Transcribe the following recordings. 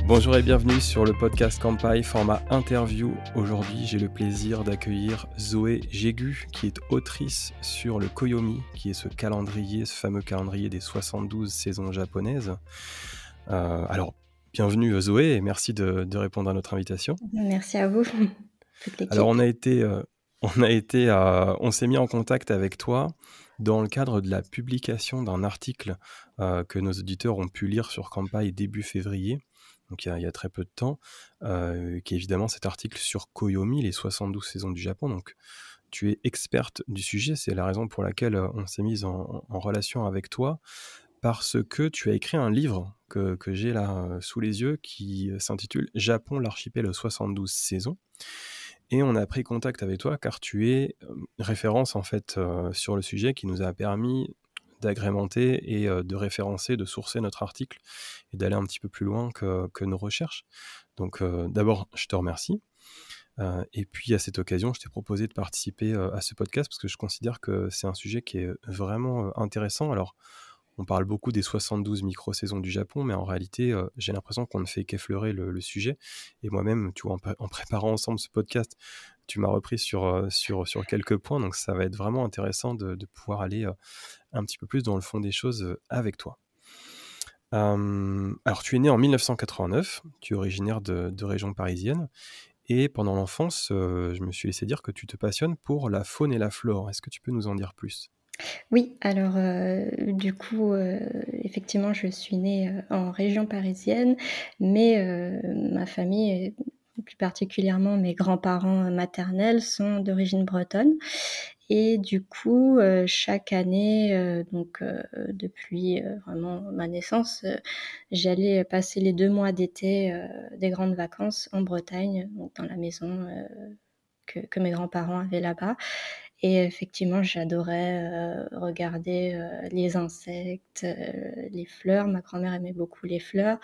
Bonjour et bienvenue sur le podcast Campai, format interview. Aujourd'hui, j'ai le plaisir d'accueillir Zoé Jégu, qui est autrice sur le Koyomi, qui est ce fameux calendrier des 72 saisons japonaises. Alors, bienvenue Zoé et merci de répondre à notre invitation. Merci à vous, toute Alors, l'équipe. on s'est mis en contact avec toi dans le cadre de la publication d'un article que nos auditeurs ont pu lire sur Campai début février. Donc il y a très peu de temps, qui est évidemment cet article sur Koyomi, les 72 saisons du Japon. Donc tu es experte du sujet, c'est la raison pour laquelle on s'est mis en relation avec toi, parce que tu as écrit un livre que j'ai là sous les yeux qui s'intitule Japon, l'archipel aux 72 saisons. Et on a pris contact avec toi car tu es référence en fait sur le sujet qui nous a permis d'agrémenter et de référencer, de sourcer notre article et d'aller un petit peu plus loin que nos recherches. Donc d'abord, je te remercie. Et puis à cette occasion, je t'ai proposé de participer à ce podcast parce que je considère que c'est un sujet qui est vraiment intéressant. Alors, on parle beaucoup des 72 micro-saisons du Japon, mais en réalité, j'ai l'impression qu'on ne fait qu'effleurer le sujet. Et moi-même, tu vois, en préparant ensemble ce podcast, tu m'as repris sur quelques points, donc ça va être vraiment intéressant de pouvoir aller un petit peu plus dans le fond des choses avec toi. Alors, tu es né en 1989, tu es originaire de région parisienne, et pendant l'enfance, je me suis laissé dire que tu te passionnes pour la faune et la flore. Est-ce que tu peux nous en dire plus ? Oui, alors du coup, effectivement, je suis née en région parisienne, mais ma famille, et plus particulièrement mes grands-parents maternels, sont d'origine bretonne. Et du coup, chaque année, depuis vraiment ma naissance, j'allais passer les 2 mois d'été des grandes vacances en Bretagne, donc dans la maison que mes grands-parents avaient là-bas. Et effectivement, j'adorais regarder les insectes, les fleurs. Ma grand-mère aimait beaucoup les fleurs.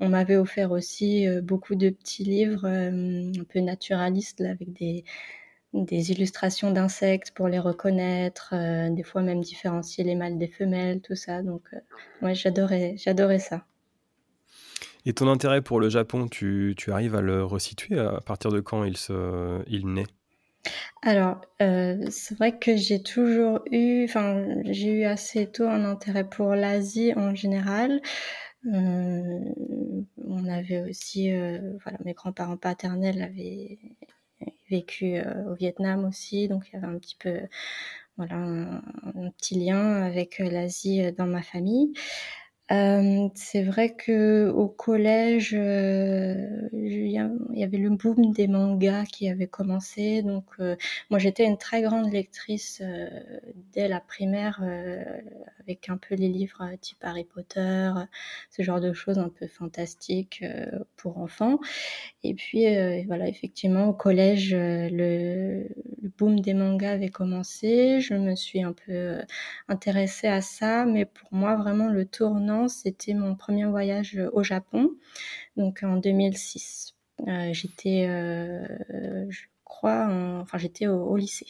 On m'avait offert aussi beaucoup de petits livres un peu naturalistes là, avec des illustrations d'insectes pour les reconnaître, des fois même différencier les mâles des femelles, tout ça. Donc, ouais, j'adorais ça. Et ton intérêt pour le Japon, tu arrives à le resituer à partir de quand il naît ? Alors, c'est vrai que j'ai eu assez tôt un intérêt pour l'Asie en général. On avait aussi, voilà, mes grands-parents paternels avaient vécu au Vietnam aussi, donc il y avait un petit peu, voilà, un petit lien avec l'Asie dans ma famille. C'est vrai qu'au collège, il y avait le boom des mangas qui avait commencé, donc moi j'étais une très grande lectrice dès la primaire, avec un peu les livres type Harry Potter, ce genre de choses un peu fantastiques pour enfants. Et puis voilà, effectivement, au collège, le boom des mangas avait commencé. Je me suis un peu intéressée à ça, mais pour moi, vraiment, le tournant, c'était mon premier voyage au Japon, donc en 2006. J'étais, je crois, j'étais au lycée.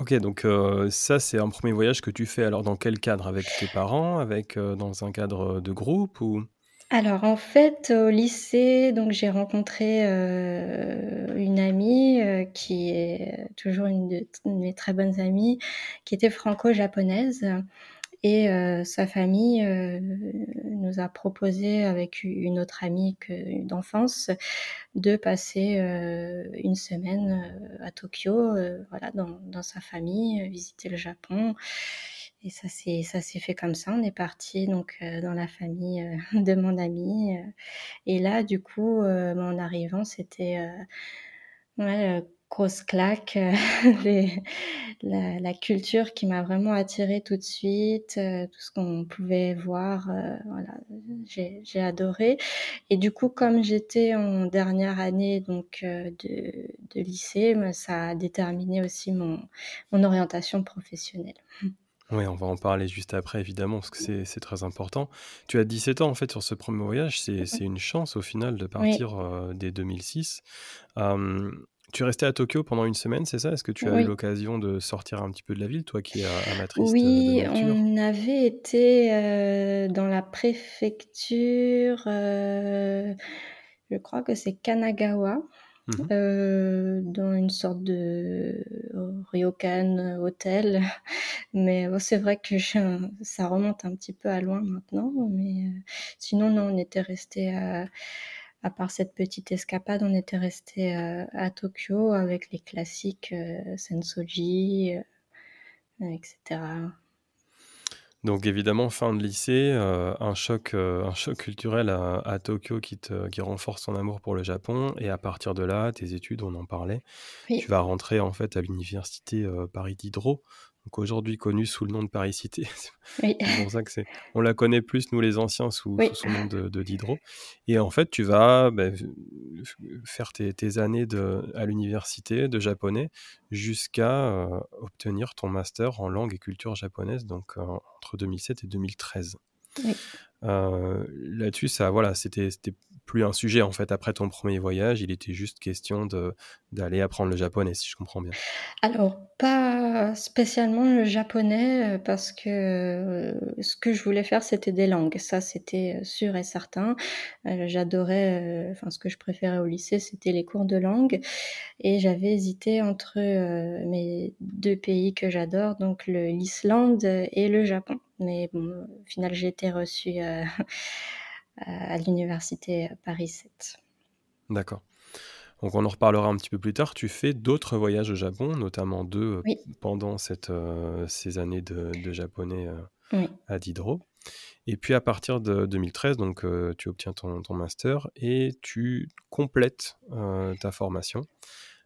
Ok, donc ça, c'est un premier voyage que tu fais. Alors, dans quel cadre ? Avec tes parents ? Dans un cadre de groupe ou... Alors en fait, au lycée, donc j'ai rencontré, une amie, qui est toujours une de mes très bonnes amies, qui était franco-japonaise. Et sa famille nous a proposé avec une autre amie d'enfance de passer une semaine à Tokyo, voilà, dans sa famille, visiter le Japon. Et ça s'est fait comme ça. On est parti donc dans la famille de mon amie. Et là, du coup, en arrivant, c'était ouais, grosse claque, les la culture qui m'a vraiment attirée tout de suite, tout ce qu'on pouvait voir, voilà, j'ai adoré. Et du coup, comme j'étais en dernière année donc de lycée, ça a déterminé aussi mon orientation professionnelle. Oui, on va en parler juste après, évidemment, parce que c'est très important. Tu as 17 ans, en fait, sur ce premier voyage. C'est une chance, au final, de Oui. partir dès 2006. Euh, Tu es resté à Tokyo pendant une semaine, c'est ça? Est-ce que tu as eu Oui. l'occasion de sortir un petit peu de la ville, toi qui es amatrice de Oui, nature? on avait été, dans la préfecture, je crois que c'est Kanagawa, Mmh. dans une sorte de ryokan hôtel. Mais bon, c'est vrai que ça remonte un petit peu à loin maintenant, mais sinon non, on était resté à part cette petite escapade, on était resté à Tokyo avec les classiques, Sensoji, et cetera. Donc évidemment, fin de lycée, un choc culturel à Tokyo qui renforce ton amour pour le Japon et à partir de là, tes études, on en parlait, tu Oui, vas rentrer en fait à l'université, Paris Diderot, donc aujourd'hui connue sous le nom de Paris Cité. oui, C'est pour ça que c'est on la connaît plus nous les anciens sous oui, son nom de Diderot et en fait tu vas, faire tes années à l'université de japonais jusqu'à, obtenir ton master en langue et culture japonaise donc, entre 2007 et 2013. oui. Là-dessus ça voilà, c'était plus un sujet en fait après ton premier voyage, il était juste question d'aller apprendre le japonais si je comprends bien? Alors, pas spécialement le japonais, parce que, ce que je voulais faire, c'était des langues. Ça, c'était, sûr et certain. J'adorais, enfin, ce que je préférais au lycée, c'était les cours de langue et j'avais hésité entre, mes 2 pays que j'adore, donc l'Islande et le Japon. Mais bon, au final, j'ai été reçue, à l'université Paris 7. D'accord. Donc on en reparlera un petit peu plus tard. Tu fais d'autres voyages au Japon, notamment 2 Oui, pendant ces années de japonais, oui, à Diderot et puis à partir de 2013 donc tu obtiens ton master et tu complètes, ta formation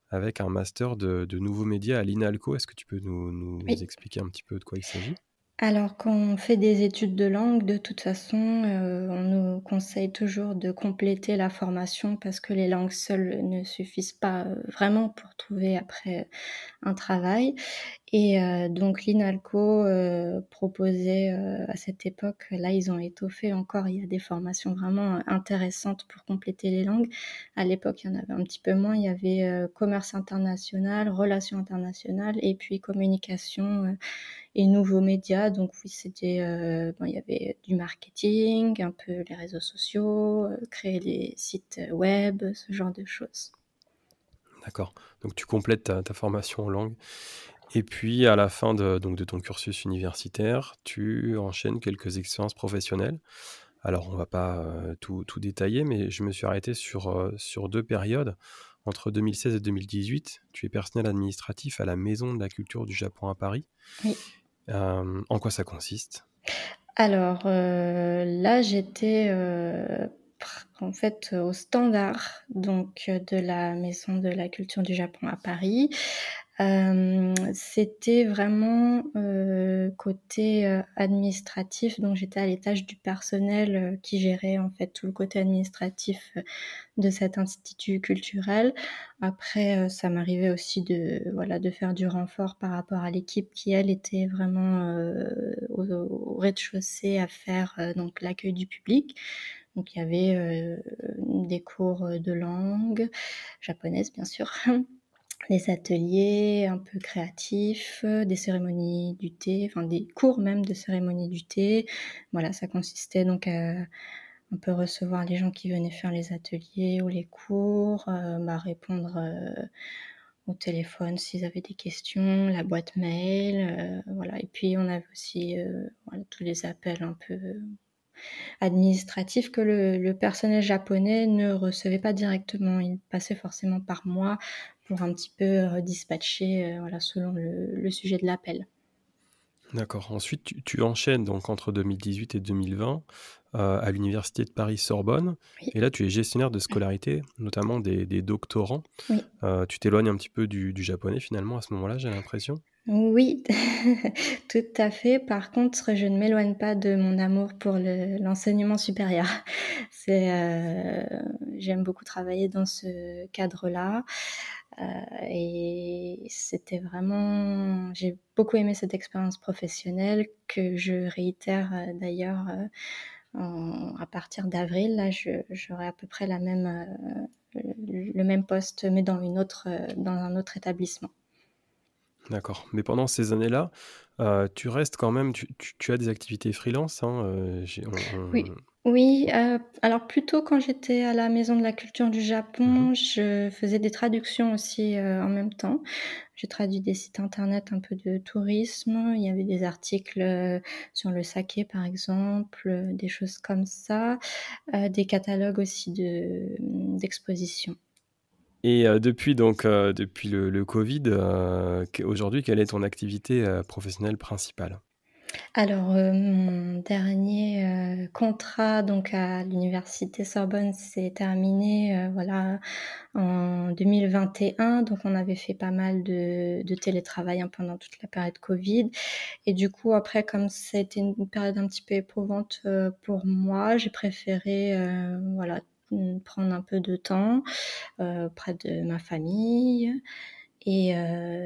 avec un master de nouveaux médias à l'INALCO. Est-ce que tu peux nous oui. expliquer un petit peu de quoi il s'agit? Alors, quand on fait des études de langue, de toute façon, on nous conseille toujours de compléter la formation parce que les langues seules ne suffisent pas, vraiment pour trouver après un travail. Et donc l'INALCO, proposait, à cette époque, là ils ont étoffé encore, il y a des formations vraiment, intéressantes pour compléter les langues. À l'époque, il y en avait un petit peu moins, il y avait, commerce international, relations internationales et puis communication, et nouveaux médias. Donc oui, c'était, bon, il y avait du marketing, un peu les réseaux sociaux, créer des sites web, ce genre de choses. D'accord, donc tu complètes ta formation en langue et puis à la fin de ton cursus universitaire, tu enchaînes quelques expériences professionnelles. Alors on va pas, tout détailler, mais je me suis arrêté sur 2 périodes. Entre 2016 et 2018, tu es personnel administratif à la Maison de la culture du Japon à Paris. Oui. En quoi ça consiste? Alors, là, j'étais, en fait, au standard, donc de la Maison de la culture du Japon à Paris. C'était vraiment, côté, administratif, donc j'étais à l'étage du personnel, qui gérait, en fait, tout le côté administratif, de cet institut culturel. Après, ça m'arrivait aussi de, voilà, de faire du renfort par rapport à l'équipe qui, elle, était vraiment, au rez-de-chaussée à faire, donc l'accueil du public. Donc il y avait, des cours, de langue japonaise, bien sûr, des ateliers un peu créatifs, des cérémonies du thé, enfin des cours même de cérémonie du thé. Voilà, ça consistait donc à un peu recevoir les gens qui venaient faire les ateliers ou les cours, répondre, au téléphone s'ils avaient des questions, la boîte mail, voilà et puis on avait aussi, voilà tous les appels un peu administratifs que le personnel japonais ne recevait pas directement. Il passait forcément par moi pour un petit peu, dispatcher, voilà selon le sujet de l'appel. D'accord. Ensuite, tu enchaînes donc entre 2018 et 2020, à l'université de Paris-Sorbonne Oui, et là, tu es gestionnaire de scolarité, notamment des doctorants. oui. Tu t'éloignes un petit peu du japonais finalement à ce moment-là, j'ai l'impression? Oui, tout à fait. Par contre, je ne m'éloigne pas de mon amour pour l'enseignement supérieur. C'est, j'aime beaucoup travailler dans ce cadre-là, heu et c'était vraiment j'ai beaucoup aimé cette expérience professionnelle que je réitère, d'ailleurs, à partir d'avril. Là, j'aurai à peu près la même, le même poste, mais dans un autre établissement. D'accord. Mais pendant ces années-là, tu restes quand même tu as des activités freelance, hein, j'ai on Oui, oui, alors plutôt quand j'étais à la Maison de la culture du mmh. Japon, je faisais des traductions aussi, en même temps. J'ai traduit des sites internet un peu de tourisme, il y avait des articles, sur le saké par exemple, des choses comme ça, des catalogues aussi d'expositions. Et depuis donc depuis le covid, aujourd'hui, quelle est ton activité, professionnelle principale? Alors, mon dernier, contrat donc à l'université Sorbonne s'est terminé, voilà, en 2021. Donc on avait fait pas mal de télétravail, hein, pendant toute la période covid et du coup après comme ça a été une période un petit peu éprouvante, pour moi, j'ai préféré, voilà, prendre un peu de temps, auprès de ma famille et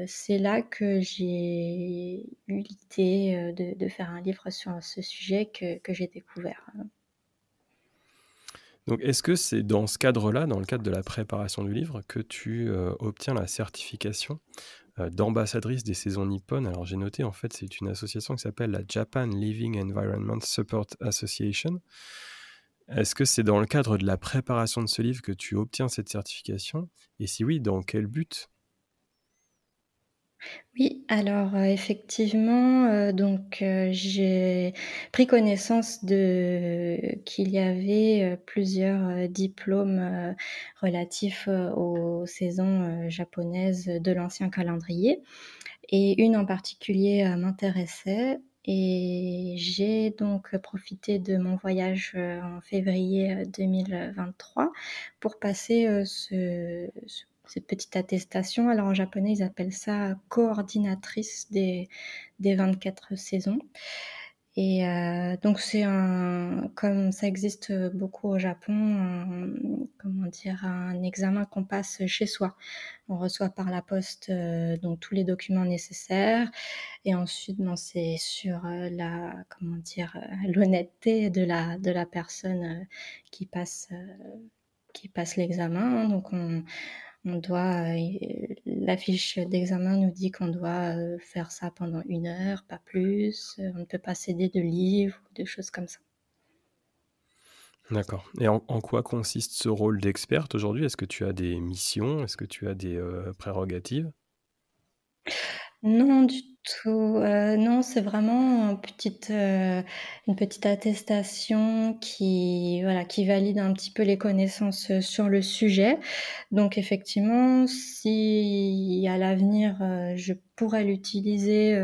c'est là que j'ai eu l'idée, de faire un livre sur ce sujet que j'ai découvert. Donc est-ce que c'est dans ce cadre-là, dans le cadre de la préparation du livre, que tu, obtiens la certification, d'ambassadrice des saisons nippones? Alors j'ai noté, en fait, c'est une association qui s'appelle la Japan Living Environment Support Association. Est-ce que c'est dans le cadre de la préparation de ce livre que tu obtiens cette certification? Et si oui, dans quel but? Oui, alors, effectivement, donc, j'ai pris connaissance de qu'il y avait, plusieurs, diplômes, relatifs, aux saisons, japonaises de l'ancien calendrier et une en particulier, m'intéressait et j'ai donc profité de mon voyage, en février, 2023 pour passer, cette petite attestation. Alors en japonais, ils appellent ça coordinatrice des 24 saisons et donc c'est un comme ça existe, beaucoup au Japon, comment dire? Un examen qu'on passe chez soi. On reçoit par la poste, donc tous les documents nécessaires et ensuite, ben, c'est sur, la comment dire? L'honnêteté de la personne, qui passe l'examen, hein. Donc on doit, la fiche d'examen nous dit qu'on doit, faire ça pendant 1 heure, pas plus, on ne peut pas céder de livres ou de choses comme ça. D'accord, et en quoi consiste ce rôle d'experte aujourd'hui? Est-ce que tu as des missions? Est-ce que tu as des, prérogatives? Non du tout, non, c'est vraiment une petite attestation qui, voilà, qui valide un petit peu les connaissances, sur le sujet. Donc effectivement, si à l'avenir, je pourrais l'utiliser,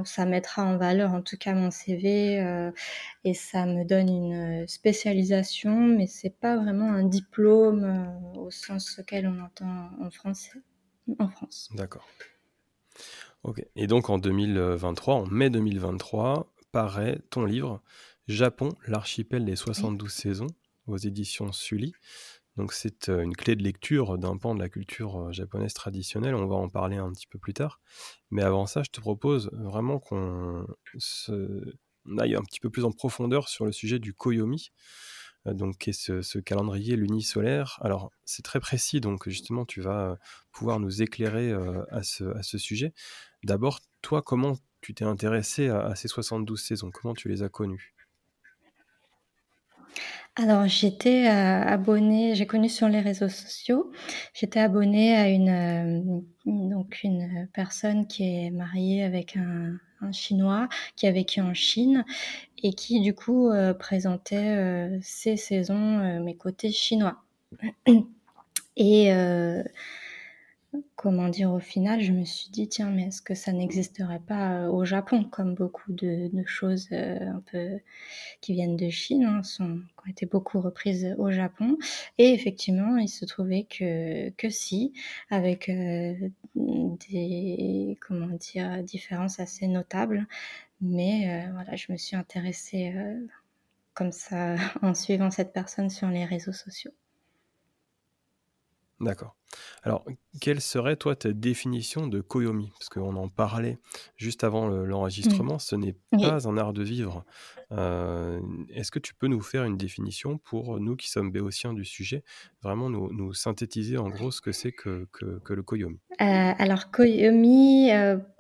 ça mettra en valeur en tout cas mon CV, et ça me donne une, spécialisation, mais c'est pas vraiment un diplôme, au sens auquel on entend en France. D'accord. OK, et donc en 2023, en mai 2023, paraît ton livre «Japon, l'archipel des Oui. 72 saisons» aux éditions Sully. Donc c'est, une clé de lecture d'un pan de la culture, japonaise traditionnelle. On va en parler un petit peu plus tard. Mais avant ça, je te propose vraiment on aille un petit peu plus en profondeur sur le sujet du Koyomi, donc qui est ce calendrier lunisolaire. Alors c'est très précis, donc justement tu vas, pouvoir nous éclairer, à ce sujet. D'abord, toi, comment tu t'es intéressé à ces 72 saisons? Comment tu les as connues? Alors j'étais, abonnée, j'ai connu sur les réseaux sociaux. J'étais abonnée à donc une personne qui est mariée avec un Chinois qui a vécu en Chine et qui du coup, présentait, ses saisons, mais côté chinois et comment dire? Au final, je me suis dit: «Tiens, mais est-ce que ça n'existerait pas, au Japon?» Comme beaucoup de choses, un peu qui viennent de Chine, hein, qui ont été beaucoup reprises au Japon et effectivement, il se trouvait que si, avec, des comment dire? Différences assez notables. Mais, voilà, je me suis intéressée, comme ça en suivant cette personne sur les réseaux sociaux. D'accord. Alors, quelle serait, toi, ta définition de Koyomi? Parce qu'on en parlait juste avant Mmh. l'enregistrement, ce n'est Oui. pas un art de vivre. Est-ce que tu peux nous faire une définition pour nous qui sommes béotiens du sujet, vraiment nous synthétiser en gros ce que c'est que le Koyomi? Alors Koyomi,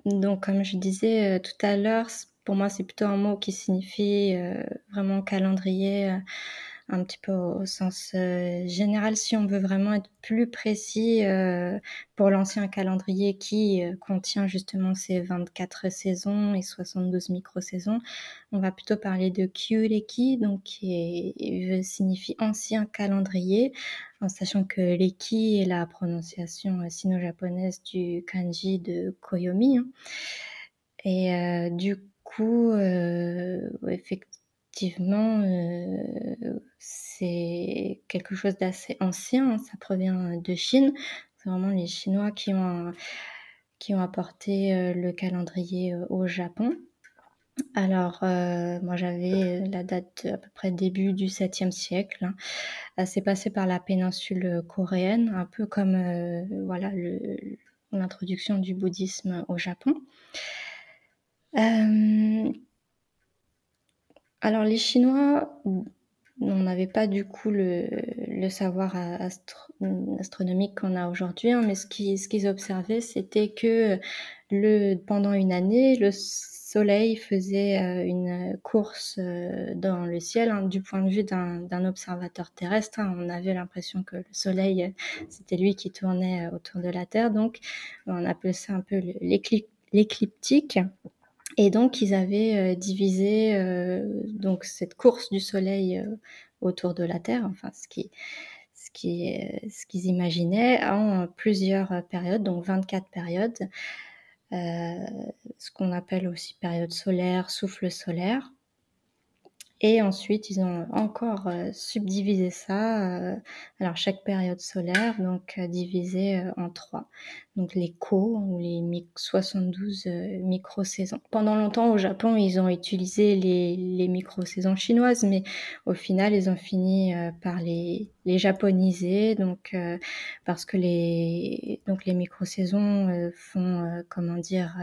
donc comme je disais, tout à l'heure, pour moi, c'est plutôt un mot qui signifie, vraiment calendrier, un petit peu au sens, général. Si on veut vraiment être plus précis, pour l'ancien calendrier qui, contient justement ces 24 saisons et 72 micro-saisons, on va plutôt parler de Kyureki, donc signifie ancien calendrier, en sachant que l'Eki est la prononciation, sino-japonaise du kanji de Koyomi, hein. Et du coup, effectivement, c'est quelque chose d'assez ancien, hein, ça provient, de Chine. C'est vraiment les Chinois qui ont apporté, le calendrier, au Japon. Alors, moi j'avais, la date à peu près début du 7e siècle, hein. C'est passé par la péninsule, coréenne, un peu comme, voilà l'introduction du bouddhisme au Japon. Hem, alors les Chinois, on n'avait pas du coup le savoir astronomique qu'on a aujourd'hui, hein, mais ce qu'ils observaient, c'était que pendant une année, le soleil faisait, une course, dans le ciel, hein, du point de vue d'un observateur terrestre, hein. On avait l'impression que le soleil, c'était lui qui tournait, autour de la Terre, donc on appelle ça un peu l'écliptique. Et donc ils avaient, divisé, donc cette course du soleil, autour de la Terre, enfin ce qu'ils imaginaient en plusieurs, périodes, donc 24 périodes, heu, ce qu'on appelle aussi période solaire, souffle solaire. Et ensuite, ils ont encore, subdivisé ça, alors chaque période solaire donc divisée, en 3. Donc les ou les 72, micro-saisons. Pendant longtemps au Japon, ils ont utilisé les micro-saisons chinoises, mais au final, ils ont fini, par les japoniser parce que les micro-saisons, font, comment dire?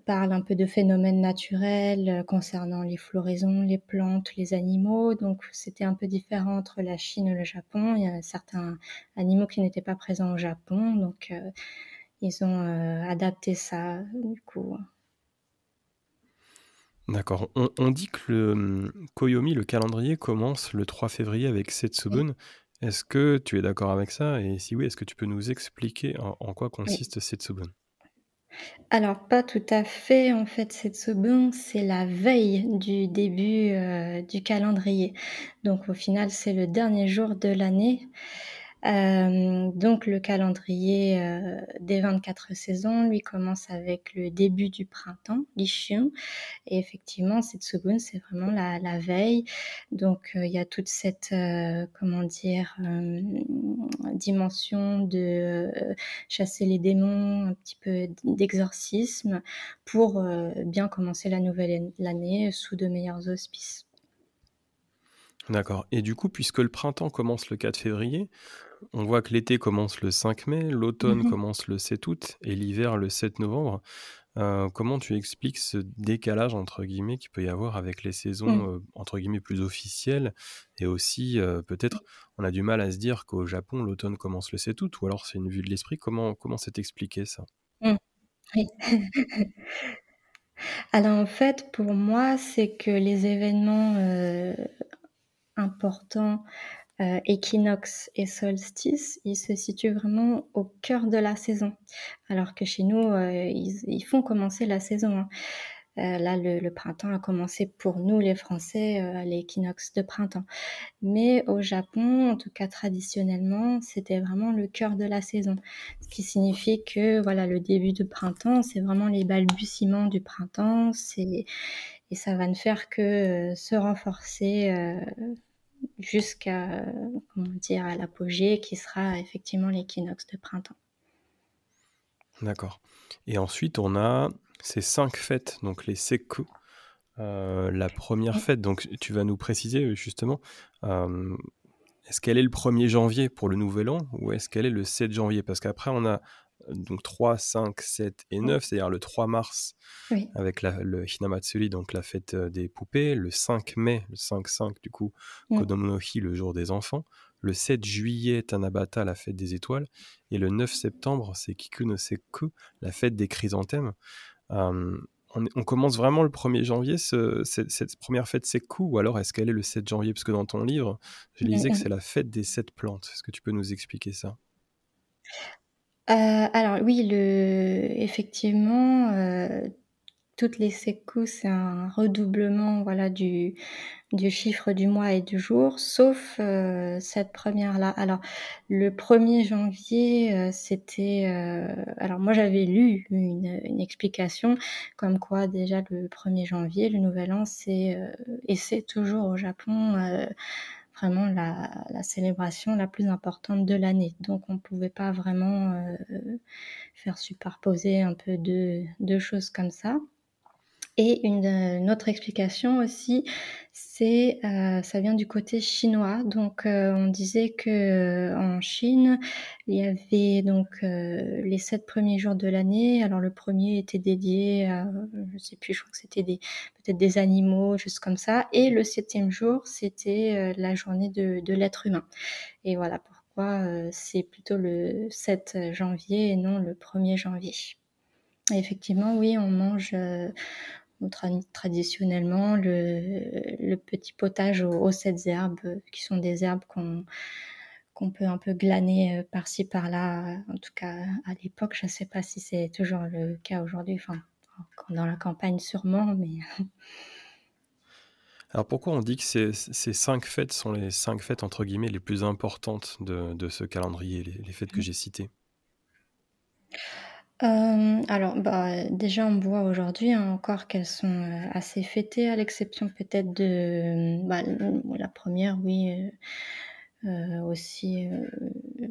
Parle un peu de phénomènes naturels, concernant les floraisons, les plantes, les animaux, donc c'était un peu différent entre la Chine et le Japon. Il y a certains animaux qui n'étaient pas présents au Japon, donc ils ont, adapté ça, du coup. D'accord. On dit que Koyomi, le calendrier, commence le 3 février avec Oui, Setsubun. Est-ce que tu es d'accord avec ça? Et si oui, est-ce que tu peux nous expliquer en quoi oui. consiste Setsubun? Alors pas tout à fait, en fait, Setsubun, c'est la veille du début, du calendrier. Donc au final, c'est le dernier jour de l'année. Donc le calendrier, des 24 saisons, lui, commence avec le début du printemps,立春. Et effectivement, Setsubun, c'est vraiment la veille. Donc il y a toute cette, comment dire? Dimension de, chasser les démons, un petit peu d'exorcisme pour, bien commencer la nouvelle l'année sous de meilleurs auspices. D'accord, et du coup, puisque le printemps commence le 4 février, on voit que l'été commence le 5 mai, l'automne Mmh. commence le 7 août et l'hiver le 7 novembre. Comment tu expliques ce «décalage» entre guillemets qu'il peut y avoir avec les Mmh. saisons, entre guillemets «plus officielles» et aussi, peut-être on a du mal à se dire qu'au Japon l'automne commence le 7 août ou alors c'est une vue de l'esprit? Comment c'est expliqué ça? Mmh. Oui. Alors en fait, pour moi, c'est que les événements, importants, équinoxe et solstice, ils se situent vraiment au cœur de la saison. Alors que chez nous, ils font commencer la saison, hein. Là, le printemps a commencé pour nous les Français, à l'équinoxe de printemps. Mais au Japon, en tout cas traditionnellement, c'était vraiment le cœur de la saison. Ce qui signifie que, voilà, le début du printemps, c'est vraiment les balbutiements du printemps, et ça va ne faire que, se renforcer, jusqu'à, comment dire? À l'apogée qui sera effectivement l'équinoxe de printemps. D'accord, et ensuite on a ces 5 fêtes, donc les Sekku. La première Mmh. fête, donc tu vas nous préciser, justement, hem est-ce qu'elle est le 1er janvier pour le nouvel an ou est-ce qu'elle est le 7 janvier? Parce qu'après on a donc 3, 5, 7 et 9, c'est-à-dire le 3 mars Oui. avec le Hinamatsuri, donc la fête des poupées, le 5 mai, le 5-5 du coup, Mmh. Kodomo no Hi, le jour des enfants, le 7 juillet, Tanabata, la fête des étoiles, et le 9 septembre, c'est Kiku no Sekku, la fête des chrysanthèmes. On commence vraiment le 1er janvier, cette première fête Sekku, ou alors est-ce qu'elle est le 7 janvier? Parce que dans ton livre, je Mmh lisais que mh. c'est la fête des 7 plantes. Est-ce que tu peux nous expliquer ça? Alors oui, effectivement, toutes les secousses, c'est un redoublement, voilà, du chiffre du mois et du jour, sauf, cette première-là. Alors, le 1er janvier, c'était, alors moi j'avais lu une explication comme quoi déjà le 1er janvier, le nouvel an, c'est, et c'est toujours au Japon, vraiment la célébration la plus importante de l'année. Donc on pouvait pas vraiment, faire superposer un peu deux choses comme ça. Et une autre explication aussi, c'est, ça vient du côté chinois. Donc, on disait qu'en Chine, il y avait donc, les 7 premiers jours de l'année. Alors le premier était dédié à, je sais plus, je crois que c'était peut-être des animaux, juste comme ça. Et le 7e jour, c'était, la journée de l'être humain. Et voilà pourquoi, c'est plutôt le 7 janvier et non le 1er janvier. Et effectivement, oui, on mange, traditionnellement le petit potage aux 7 herbes, qui sont des herbes qu'on peut un peu glaner, par-ci par-là. En tout cas, à l'époque, je ne sais pas si c'est toujours le cas aujourd'hui, enfin, dans la campagne sûrement, mais Alors pourquoi on dit que ces 5 fêtes sont les 5 fêtes entre guillemets «les plus importantes» de ce calendrier, les fêtes que j'ai citées? Alors, bah, déjà, on voit aujourd'hui, hein, encore qu'elles sont, assez fêtées, à l'exception peut-être de, bah, la 1re, oui, aussi,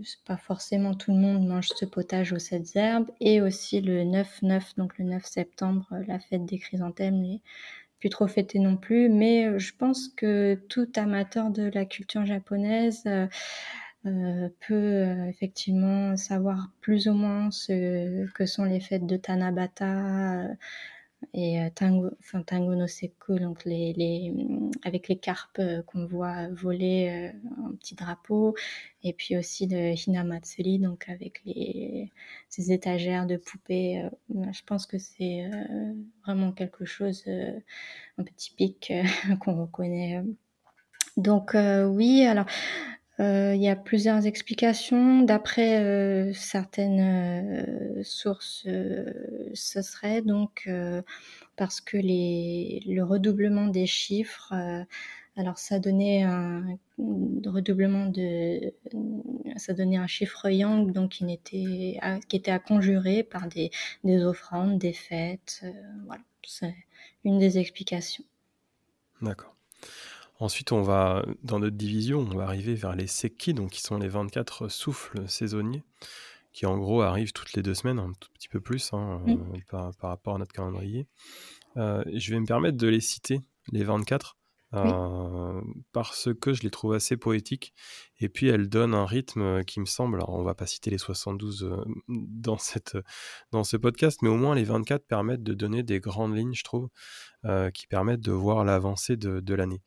c'est pas forcément tout le monde mange ce potage aux 7 herbes, et aussi le 9-9, donc le 9 septembre, la fête des chrysanthèmes n'est plus trop fêtée non plus. Mais, je pense que tout amateur de la culture japonaise, peut, effectivement savoir plus ou moins ce que sont les fêtes de Tanabata, et Tango no Sekko, donc avec les carpes, qu'on voit voler, en petits drapeaux, et puis aussi le Hinamatsuri, donc avec ces étagères de poupées, je pense que c'est, vraiment quelque chose, un peu typique, qu'on reconnaît, donc, oui, alors, il y a plusieurs explications. D'après, certaines, sources, ce serait donc, parce que le redoublement des chiffres, alors ça donnait un chiffre yang, donc qui était à conjurer par des offrandes, des fêtes, voilà. C'est une des explications. D'accord. Ensuite, on va dans notre division, on va arriver vers les Sekki, donc qui sont les 24 souffles saisonniers, qui en gros arrivent toutes les 2 semaines, un tout petit peu plus, hein, Mmh. par rapport à notre calendrier. Je vais me permettre de les citer, les 24, Oui. parce que je les trouve assez poétiques et puis elles donnent un rythme, qui me semble, alors on va pas citer les 72, dans ce podcast, mais au moins les 24 permettent de donner des grandes lignes, je trouve, qui permettent de voir l'avancée de l'année.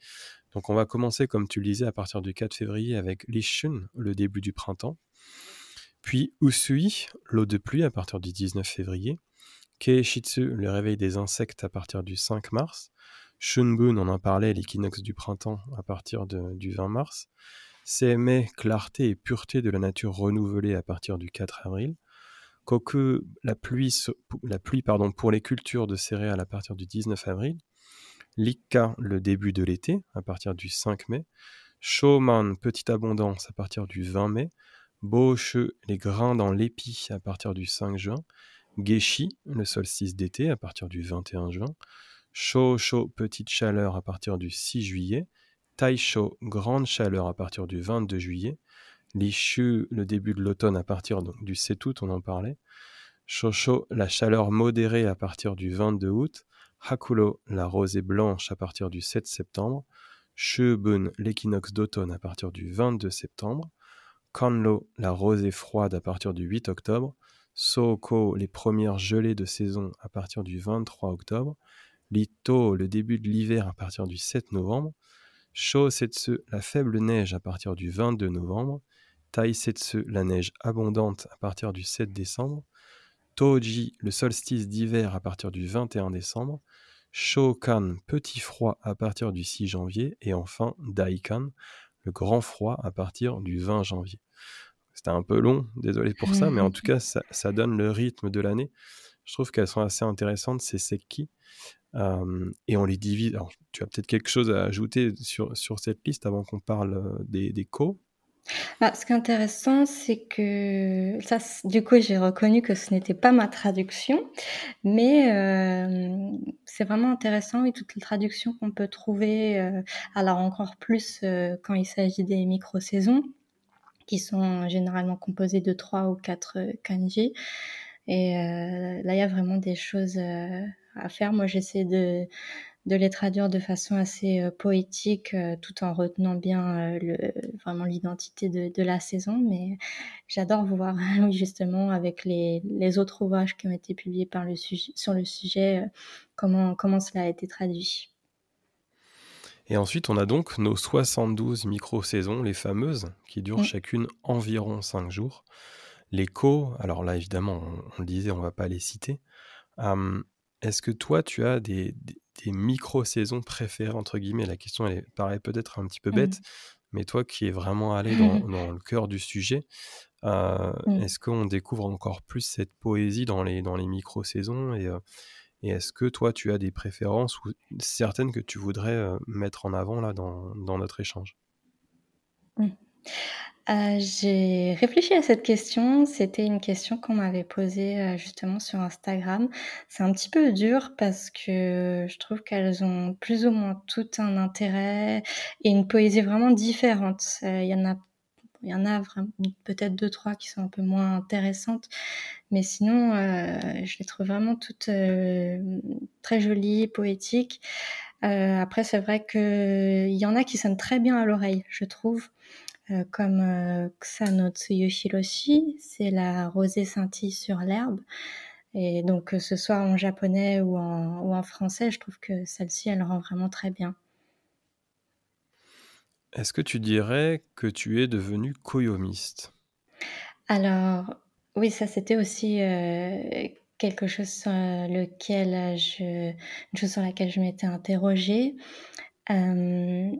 Donc on va commencer, comme tu le disais, à partir du 4 février avec Lishun, le début du printemps, puis Usui, l'eau de pluie, à partir du 19 février, Keishitsu, le réveil des insectes, à partir du 5 mars, Shunbun, on en parlait, l'équinoxe du printemps, à partir du 20 mars, Seimei, clarté et pureté de la nature renouvelée, à partir du 4 avril, Koku, la pluie pardon, pour les cultures de céréales, à partir du 19 avril, Likka, le début de l'été, à partir du 5 mai, Shoman, petite abondance, à partir du 20 mai, Boshu, les grains dans l'épi, à partir du 5 juin, Geshi, le solstice d'été, à partir du 21 juin, Shosho, petite chaleur, à partir du 6 juillet, Taisho, grande chaleur, à partir du 22 juillet, Lishu, le début de l'automne, à partir donc, du 7 août, on en parlait, Shosho, la chaleur modérée, à partir du 22 août, Hakulo, la rosée blanche, à partir du 7 septembre, Shubun, l'équinoxe d'automne à partir du 22 septembre. Kanlo, la rosée froide à partir du 8 octobre. Soko, les premières gelées de saison à partir du 23 octobre. Lito, le début de l'hiver à partir du 7 novembre. Shosetsu, la faible neige à partir du 22 novembre. Taisetsu, la neige abondante à partir du 7 décembre. Toji, le solstice d'hiver à partir du 21 décembre. Shokan, petit froid à partir du 6 janvier. Et enfin, Daikan, le grand froid à partir du 20 janvier. C'était un peu long, désolé pour ça, mais en tout cas, ça donne le rythme de l'année. Je trouve qu'elles sont assez intéressantes, ces sekki. Et on les divise. Alors, tu as peut-être quelque chose à ajouter sur cette liste avant qu'on parle des ko. Ce qui est intéressant, c'est que ça, du coup, j'ai reconnu que ce n'était pas ma traduction, mais c'est vraiment intéressant, oui, toutes les traductions qu'on peut trouver, alors encore plus quand il s'agit des micro-saisons, qui sont généralement composées de 3 ou 4 kanji. Et là, il y a vraiment des choses à faire. Moi, j'essaie de les traduire de façon assez poétique, tout en retenant bien vraiment l'identité de la saison. Mais j'adore voir, oui, justement, avec les autres ouvrages qui ont été publiés sur le sujet, comment cela a été traduit. Et ensuite, on a donc nos 72 micro-saisons, les fameuses, qui durent Mm. chacune environ 5 jours. Les ko, alors là, évidemment, on le disait, on va pas les citer. Est-ce que toi, tu as des micro-saisons préférées, entre guillemets? La question, elle paraît peut-être un petit peu bête, Mm. mais toi qui es vraiment allé dans le cœur du sujet, Mm. est-ce qu'on découvre encore plus cette poésie dans les micro-saisons et est-ce que toi, tu as des préférences ou certaines que tu voudrais mettre en avant là dans notre échange? Mm. J'ai réfléchi à cette question. C'était une question qu'on m'avait posée, justement sur Instagram. C'est un petit peu dur parce que je trouve qu'elles ont plus ou moins toutes un intérêt et une poésie vraiment différente. Il y en a vraiment peut-être deux trois qui sont un peu moins intéressantes, mais sinon, je les trouve vraiment toutes, très jolies, poétiques. Après c'est vrai qu'il y en a qui sonnent très bien à l'oreille, je trouve. Comme Kusano Tsuyu-Hiroshi, c'est la rosée scintille sur l'herbe. Et donc, que ce soit en japonais ou en français, je trouve que celle-ci, elle rend vraiment très bien. Est-ce que tu dirais que tu es devenu koyomiste? Alors, oui, ça, c'était aussi quelque chose sur lequel une chose sur laquelle je m'étais interrogée. Euh,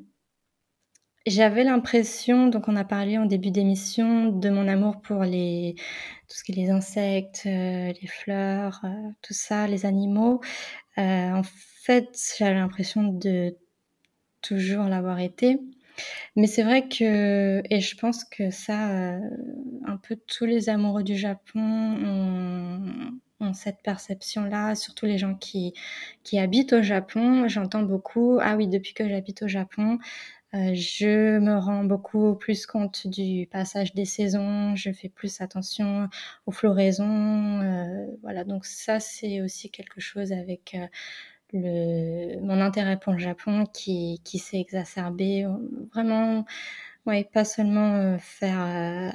J'avais l'impression, donc on a parlé en début d'émission de mon amour pour tout ce qui est les insectes, les fleurs, tout ça, les animaux. En fait, j'avais l'impression de toujours l'avoir été. Mais c'est vrai que et je pense que ça, un peu tous les amoureux du Japon ont cette perception-là, surtout les gens qui habitent au Japon. J'entends beaucoup: «Ah oui, depuis que j'habite au Japon, je me rends beaucoup plus compte du passage des saisons, je fais plus attention aux floraisons», voilà, donc ça, c'est aussi quelque chose avec, mon intérêt pour le Japon qui s'est exacerbé, vraiment, ouais, pas seulement, faire,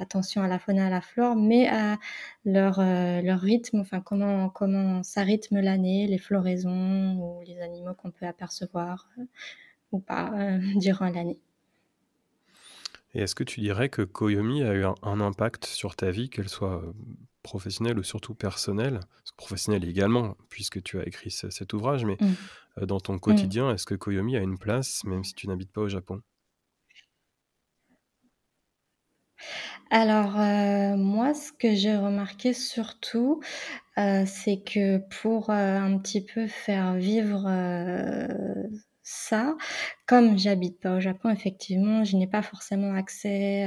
attention à la faune et à la flore, mais à leur rythme, enfin comment ça rythme l'année, les floraisons ou les animaux qu'on peut apercevoir, ou pas, durant l'année. Et est-ce que tu dirais que Koyomi a eu un impact sur ta vie, qu'elle soit professionnelle ou surtout personnelle? Parce que professionnelle également, puisque tu as écrit cet ouvrage, mais Mmh. dans ton Mmh. quotidien, est-ce que Koyomi a une place, même si tu n'habites pas au Japon? Alors, moi, ce que j'ai remarqué surtout, c'est que pour, un petit peu faire vivre, ça, comme j'habite pas au Japon, effectivement, je n'ai pas forcément accès,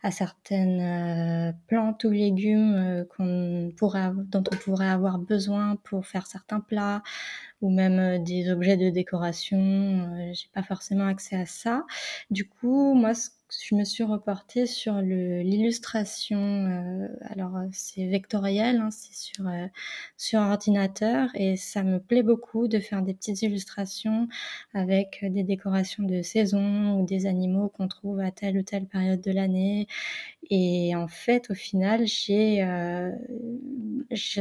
à certaines, plantes ou légumes, dont on pourrait avoir besoin pour faire certains plats ou même, des objets de décoration, j'ai pas forcément accès à ça. Du coup, moi, ce je me suis reportée sur l'illustration, alors, c'est vectoriel, hein, c'est sur ordinateur et ça me plaît beaucoup de faire des petites illustrations avec des décorations de saison ou des animaux qu'on trouve à telle ou telle période de l'année et en fait, au final, je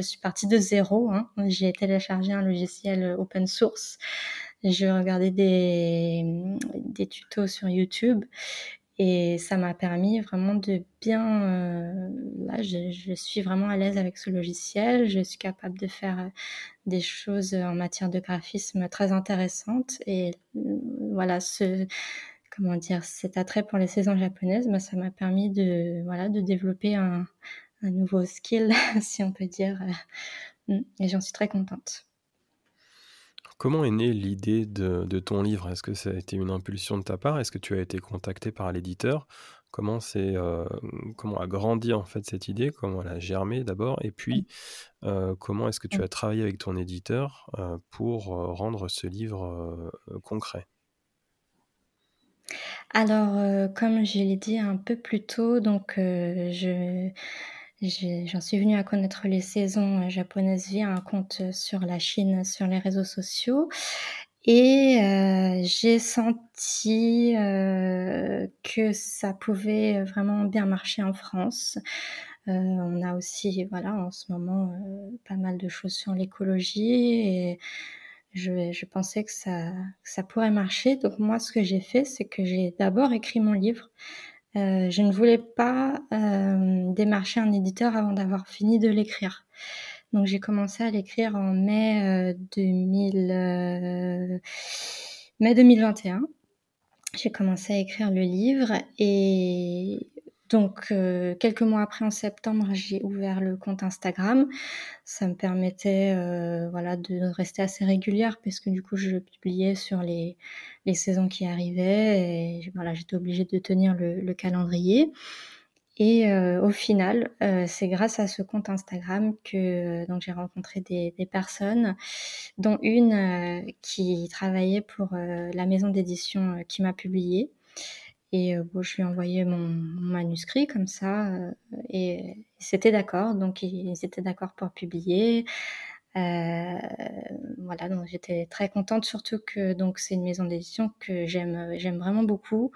suis partie de zéro, hein. J'ai téléchargé un logiciel open source. Je regardais des tutos sur YouTube et ça m'a permis vraiment de bien, là, je suis vraiment à l'aise avec ce logiciel. Je suis capable de faire, des choses, en matière de graphisme très intéressantes et voilà, comment dire? Cet attrait pour les saisons japonaises, bah, ça m'a permis de, voilà, de développer un nouveau skill, si on peut dire, et j'en suis très contente. Comment est née l'idée de ton livre? Est-ce que ça a été une impulsion de ta part? Est-ce que tu as été contacté par l'éditeur? Comment a grandi, en fait, cette idée? Comment elle a germé d'abord? Et Mmh, puis, comment est-ce que tu mmh. as travaillé avec ton éditeur, pour, rendre ce livre, concret? Alors, comme je l'ai dit un peu plus tôt, donc, j'en suis venue à connaître les saisons, japonaises via un compte, sur la Chine, sur les réseaux sociaux et j'ai senti, que ça pouvait vraiment bien marcher en France. On a aussi, voilà, en ce moment, pas mal de choses sur l'écologie et je pensais que ça pourrait marcher. Donc moi, ce que j'ai fait, c'est que j'ai d'abord écrit mon livre. Je ne voulais pas, démarcher un éditeur avant d'avoir fini de l'écrire. Donc j'ai commencé à l'écrire en mai 2021. J'ai commencé à écrire le livre et donc quelques mois après, en septembre, j'ai ouvert le compte Instagram. Ça me permettait, voilà, de rester assez régulière parce que du coup, je publiais sur les saisons qui arrivaient et voilà, j'étais obligée de tenir le calendrier et au final, c'est grâce à ce compte Instagram que, donc j'ai rencontré des personnes, dont une, qui travaillait pour, la maison d'édition, qui m'a publiée et bon, je lui ai envoyé mon manuscrit comme ça, et c'était d'accord. Donc ils étaient d'accord pour publier. Heu, voilà, donc j'étais très contente, surtout que donc c'est une maison d'édition que j'aime vraiment beaucoup.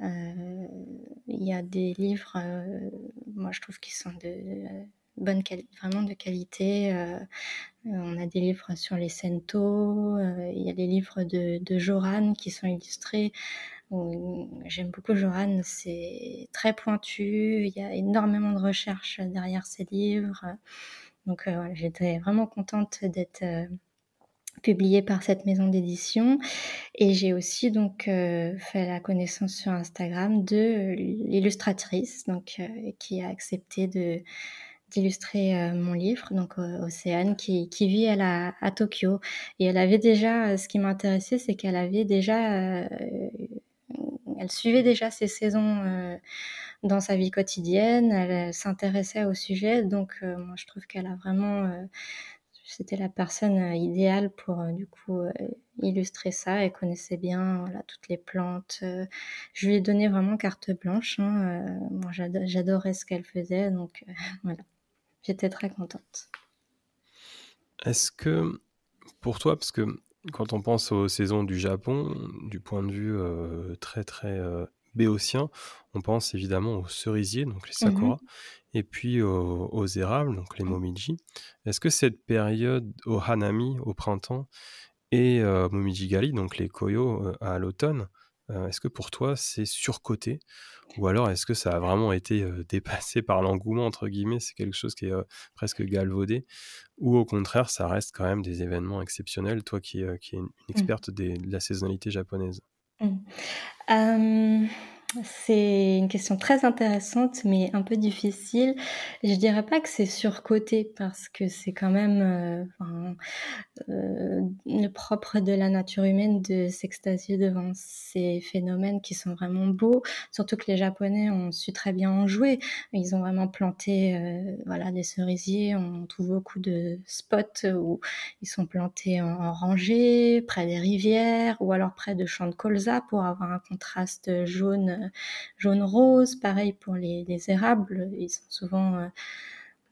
Il y a des livres, moi je trouve qu'ils sont de bonne quali vraiment de qualité. On a des livres sur les Sento, il y a des livres de Joran qui sont illustrés. J'aime beaucoup Joran, c'est très pointu, il y a énormément de recherches derrière ces livres. Donc voilà, j'étais vraiment contente d'être, publiée par cette maison d'édition et j'ai aussi donc, fait la connaissance sur Instagram de, l'illustratrice donc, qui a accepté d'illustrer, mon livre, donc, Océane qui vit elle à Tokyo et elle avait déjà, ce qui m'intéressait, c'est qu'elle avait déjà, elle suivait déjà ces saisons, dans sa vie quotidienne, elle s'intéressait au sujet donc, moi je trouve qu'elle a vraiment, c'était la personne, idéale pour, du coup, illustrer ça. Elle connaissait bien, voilà, toutes les plantes, je lui ai donné vraiment carte blanche, hein, moi j'adorais ce qu'elle faisait donc, voilà, j'étais très contente. Est-ce que pour toi, parce que quand on pense aux saisons du Japon, du point de vue, très, très, béotien, on pense évidemment aux cerisiers, donc les Mmh mh. sakuras et puis aux érables, donc les Mmh. momiji. Est-ce que cette période au hanami, au printemps et momiji-gali, donc les koyo, à l'automne, est-ce que pour toi c'est surcoté? Ou alors est-ce que ça a vraiment été, dépassé par «l'engouement» entre guillemets, c'est quelque chose qui est, presque galvaudé? Ou au contraire, ça reste quand même des événements exceptionnels, toi qui es une Mmh. experte de la saisonnalité japonaise? Mmh. Hem, c'est une question très intéressante, mais un peu difficile. Je dirais pas que c'est surcoté parce que c'est quand même, enfin, le propre de la nature humaine de s'extasier devant ces phénomènes qui sont vraiment beaux. Surtout que les Japonais ont su très bien en jouer. Ils ont vraiment planté, voilà, des cerisiers. On trouve beaucoup de spots où ils sont plantés en rangées, près des rivières ou alors près de champs de colza pour avoir un contraste jaune, jaune-rose. Pareil pour les érables, ils sont souvent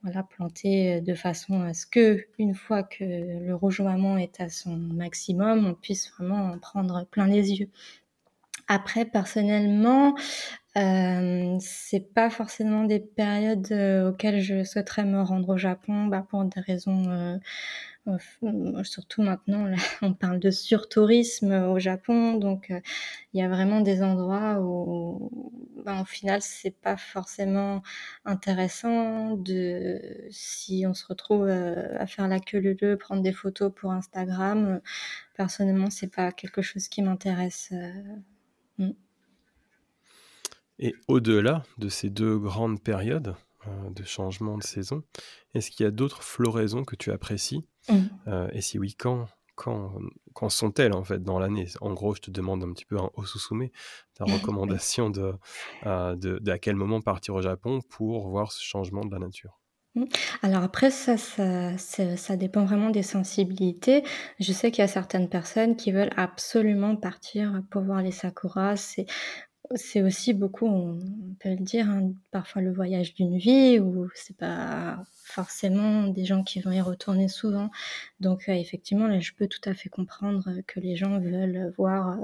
voilà, plantés de façon à ce que, une fois que le rougeoiement est à son maximum, on puisse vraiment en prendre plein les yeux. Après, personnellement, c'est pas forcément des périodes auxquelles je souhaiterais me rendre au Japon, pour des raisons surtout maintenant, là, on parle de surtourisme au Japon, donc il y a vraiment des endroits où, au final, c'est pas forcément intéressant si on se retrouve à faire la queue leu leu, prendre des photos pour Instagram. Personnellement, c'est pas quelque chose qui m'intéresse. Mm. Et au-delà de ces 2 grandes périodes, de changement de saison, est-ce qu'il y a d'autres floraisons que tu apprécies? Mm. Et si oui, quand, quand sont-elles, en fait, dans l'année? En gros, je te demande un petit peu en Osusume, ta Oui. recommandation à quel moment partir au Japon pour voir ce changement de la nature? Mmh. Alors après ça dépend vraiment des sensibilités. Je sais qu'il y a certaines personnes qui veulent absolument partir pour voir les sakuras. C'est aussi beaucoup, on peut le dire, hein, parfois le voyage d'une vie où c'est pas forcément des gens qui vont y retourner souvent. Donc effectivement, là, je peux tout à fait comprendre que les gens veulent voir,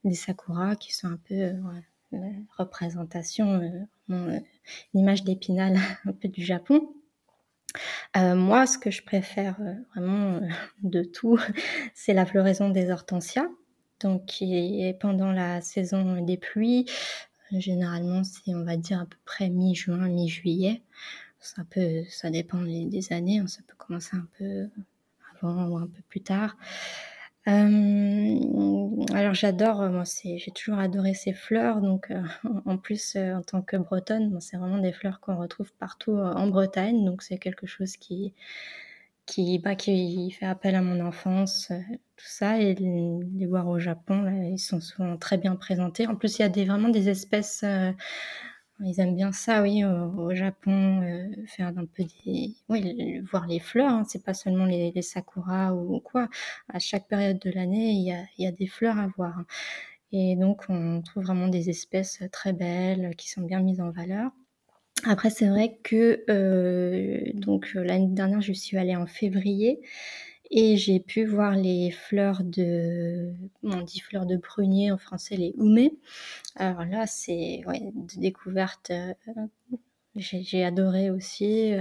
les sakuras qui sont un peu, ouais, la représentation, vraiment, l'image d'Épinal un peu du Japon. Moi, ce que je préfère, vraiment, de tout, c'est la floraison des hortensias, donc qui est pendant la saison des pluies. Généralement, c'est, on va dire, à peu près mi-juin, mi-juillet. Ça dépend des années, hein, ça peut commencer un peu avant ou un peu plus tard. Alors j'adore, moi j'ai toujours adoré ces fleurs, donc en plus, en tant que bretonne, bon, c'est vraiment des fleurs qu'on retrouve partout, en Bretagne, donc c'est quelque chose qui fait appel à mon enfance, tout ça, et les voir au Japon, là, ils sont souvent très bien présentés. En plus, il y a vraiment des espèces, ils aiment bien ça, oui, au Japon, faire un peu voir les fleurs, hein, c'est pas seulement les sakuras ou quoi. À chaque période de l'année, il y a des fleurs à voir, hein, et donc on trouve vraiment des espèces très belles, qui sont bien mises en valeur. Après, c'est vrai que, l'année dernière, je suis allée en février et j'ai pu voir les fleurs on dit fleurs de prunier, en français les umé. Alors là, c'est, ouais, des découvertes, j'ai adoré aussi,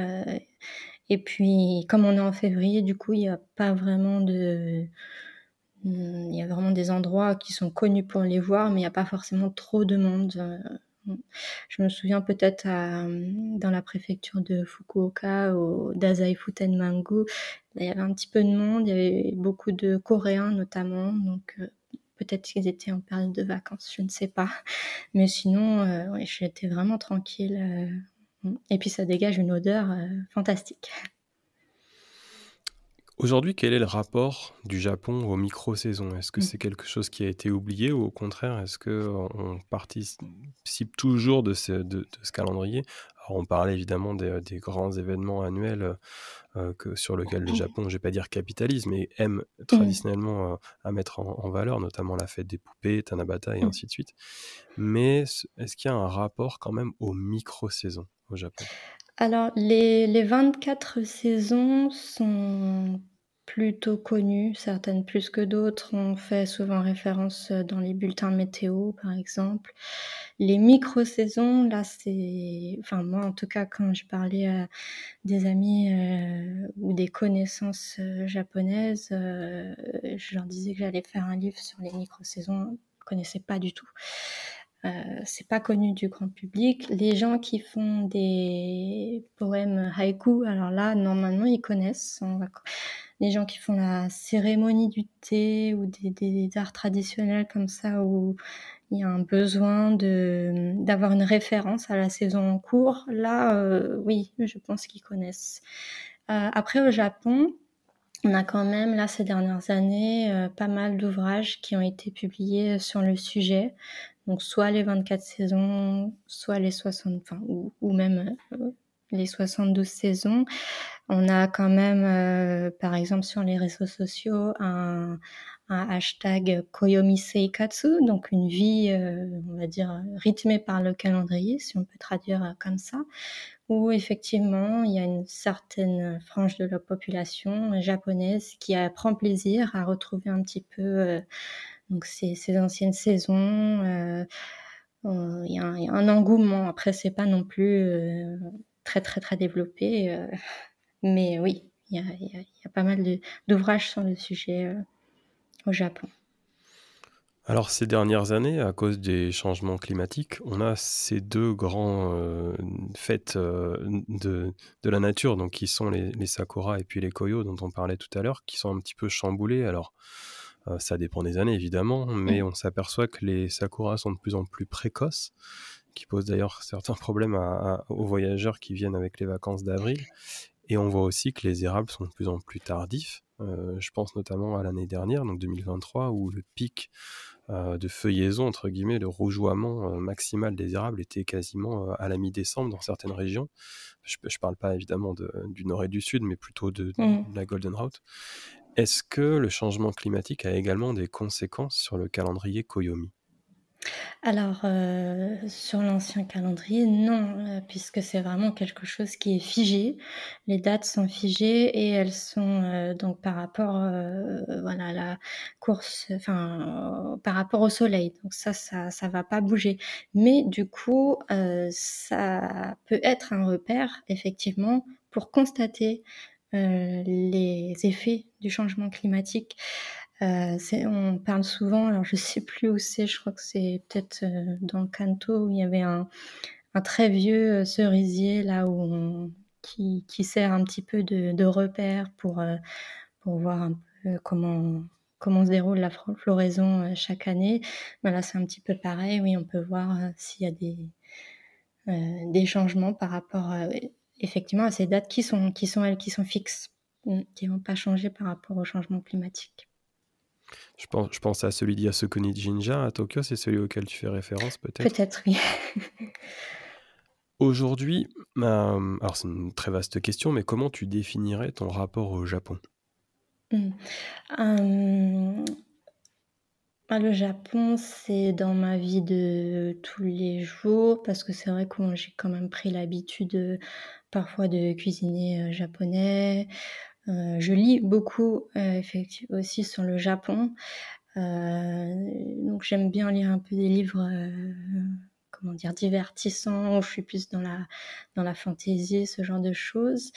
et puis comme on est en février, du coup, il y a pas vraiment il y a vraiment des endroits qui sont connus pour les voir, mais il y a pas forcément trop de monde, mmh. Je me souviens peut-être dans la préfecture de Fukuoka, au Dazai Futenmangu, il y avait un petit peu de monde, il y avait beaucoup de Coréens notamment, donc peut-être qu'ils étaient en période de vacances, je ne sais pas. Mais sinon, ouais, j'étais vraiment tranquille, et puis ça dégage une odeur, fantastique. Aujourd'hui, quel est le rapport du Japon aux micro-saisons? Est-ce que Mmh. c'est quelque chose qui a été oublié ou au contraire, est-ce qu'on participe toujours de ce calendrier? Alors on parlait évidemment des grands événements annuels, sur lesquels le Japon, je vais pas dire capitalise, mais aime Mmh. traditionnellement, à mettre en valeur, notamment la fête des poupées, Tanabata et Mmh. ainsi de suite. Mais est-ce qu'il y a un rapport quand même aux micro-saisons au Japon? Alors les 24 saisons sont plutôt connues, certaines plus que d'autres. On fait souvent référence, dans les bulletins météo, par exemple. Les micro-saisons, là, enfin moi, en tout cas, quand je parlais à des amis, ou des connaissances, japonaises, je leur disais que j'allais faire un livre sur les micro-saisons, ils connaissaient pas du tout. C'est pas connu du grand public. Les gens qui font des poèmes haïkus, alors là, normalement, ils connaissent. Les gens qui font la cérémonie du thé ou des arts traditionnels comme ça, où il y a un besoin d'avoir une référence à la saison en cours, là, oui, je pense qu'ils connaissent. Après au Japon, on a quand même là ces dernières années, pas mal d'ouvrages qui ont été publiés sur le sujet. Donc soit les 24 saisons, soit les 60, enfin ou même, les 72 saisons. On a quand même, par exemple sur les réseaux sociaux, un un hashtag Koyomi Seikatsu, donc une vie, on va dire, rythmée par le calendrier, si on peut traduire, comme ça, où effectivement il y a une certaine frange de la population japonaise qui, prend plaisir à retrouver un petit peu, donc ces anciennes saisons, il y a un engouement. Après c'est pas non plus, très, très, très développé, mais oui, il y a pas mal d'ouvrages sur le sujet, au Japon. Alors ces dernières années, à cause des changements climatiques, on a ces 2 grands, fêtes, de la nature, donc qui sont les sakuras et puis les koyo dont on parlait tout à l'heure, qui sont un petit peu chamboulés. Alors, ça dépend des années évidemment, mais Mmh. on s'aperçoit que les sakuras sont de plus en plus précoces, qui posent d'ailleurs certains problèmes aux voyageurs qui viennent avec les vacances d'avril. Et on voit aussi que les érables sont de plus en plus tardifs. Je pense notamment à l'année dernière, donc 2023, où le pic de feuillaison, entre guillemets, le rougeoiement maximal des érables était quasiment à la mi-décembre dans certaines régions. Je ne parle pas évidemment du nord et du sud, mais plutôt de Mmh. la Golden Route. Est-ce que le changement climatique a également des conséquences sur le calendrier Koyomi? Alors, sur l'ancien calendrier, non, puisque c'est vraiment quelque chose qui est figé. Les dates sont figées et elles sont, donc par rapport, voilà, à la course, enfin, par rapport au soleil. Donc ça va pas bouger. Mais du coup, ça peut être un repère effectivement pour constater, les effets du changement climatique. On parle souvent, alors je sais plus où c'est, je crois que c'est peut-être, dans le Kanto où il y avait un très vieux, cerisier là où qui sert un petit peu de repère pour voir un peu comment se déroule la floraison, chaque année. Voilà, c'est un petit peu pareil, oui, on peut voir, s'il y a des changements par rapport, effectivement à ces dates qui sont fixes, qui vont pas changer par rapport au changement climatique. Je pense à celui d'Yasukuni Jinja à Tokyo, c'est celui auquel tu fais référence peut-être? Peut-être, oui. Aujourd'hui, alors c'est une très vaste question, mais comment tu définirais ton rapport au Japon? Mmh. Hem, le Japon, c'est dans ma vie de tous les jours parce que c'est vrai que moi, j'ai quand même pris l'habitude, parfois de cuisiner, japonais. Je lis beaucoup, aussi sur le Japon. Donc j'aime bien lire un peu des livres, comment dire? Divertissants, où je suis plus dans la fantaisie, ce genre de choses.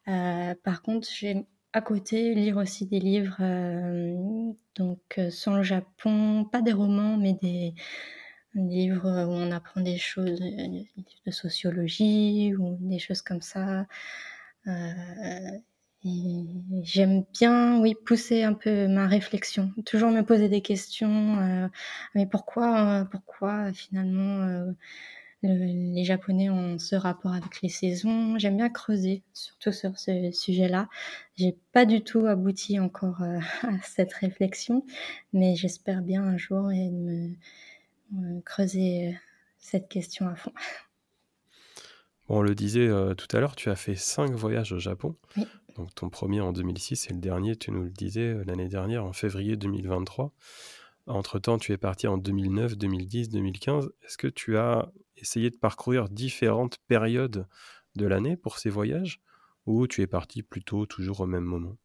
Par contre, j'aime à côté lire aussi des livres, donc sur le Japon, pas des romans, mais des livres, où on apprend des choses, des livres de sociologie ou des choses comme ça. Heu et j'aime bien, oui, pousser un peu ma réflexion, toujours me poser des questions, mais pourquoi finalement, les Japonais ont ce rapport avec les saisons? J'aime bien creuser, surtout sur ce sujet-là. J'ai pas du tout abouti encore, à cette réflexion, mais j'espère bien un jour et creuser, cette question à fond. Bon, on le disait, tout à l'heure, tu as fait 5 voyages au Japon. Oui. Donc ton premier en 2006 et le dernier, tu nous le disais, l'année dernière en février 2023. Entre-temps, tu es parti en 2009, 2010, 2015. Est-ce que tu as essayé de parcourir différentes périodes de l'année pour ces voyages? Ou tu es parti plutôt toujours au même moment?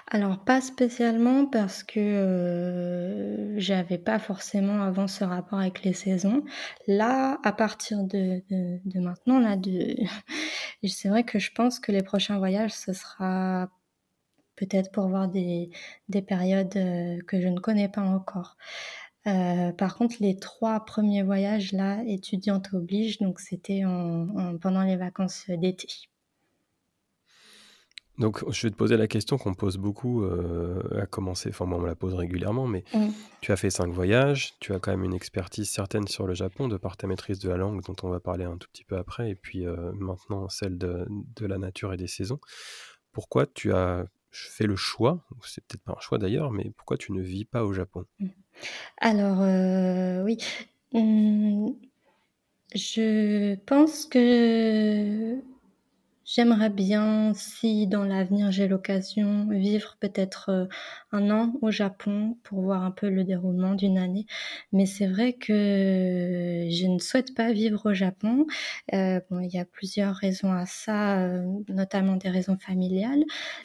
Alors pas spécialement parce que, j'avais pas forcément avant ce rapport avec les saisons. Là, à partir de maintenant, là, c'est vrai que je pense que les prochains voyages, ce sera peut-être pour voir des périodes, que je ne connais pas encore. Par contre, les 3 premiers voyages là, étudiante oblige, donc c'était pendant les vacances, d'été. Donc je vais te poser la question qu'on pose beaucoup, à commencer, enfin moi on me la pose régulièrement, mais Mmh. tu as fait 5 voyages, tu as quand même une expertise certaine sur le Japon de par ta maîtrise de la langue dont on va parler un tout petit peu après et puis, maintenant celle de la nature et des saisons. Pourquoi tu as fait le choix, ou c'est peut-être pas un choix d'ailleurs, mais pourquoi tu ne vis pas au Japon? Mmh. Alors, oui, mmh, je pense que J'aimerais bien, si dans l'avenir j'ai l'occasion, vivre peut-être, 1 an au Japon pour voir un peu le déroulement d'une année. Mais c'est vrai que je ne souhaite pas vivre au Japon. Bon, il y a plusieurs raisons à ça, notamment des raisons familiales,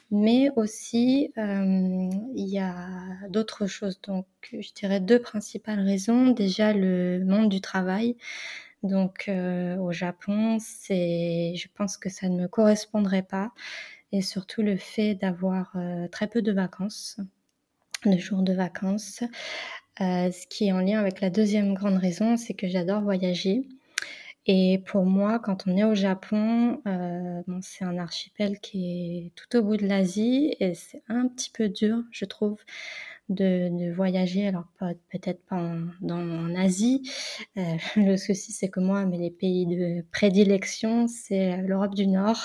mais aussi, il y a d'autres choses. Donc je dirais 2 principales raisons. Déjà le monde du travail. Donc au Japon, je pense que ça ne me correspondrait pas et surtout le fait d'avoir, très peu de vacances, de jours de vacances. Ce qui est en lien avec la deuxième grande raison, c'est que j'adore voyager et pour moi, quand on est au Japon, bon, c'est un archipel qui est tout au bout de l'Asie et c'est un petit peu dur, je trouve, de voyager. Alors pas peut-être pas en Asie. Heu, le souci, c'est que moi, mes les pays de prédilection, c'est, l'Europe du Nord.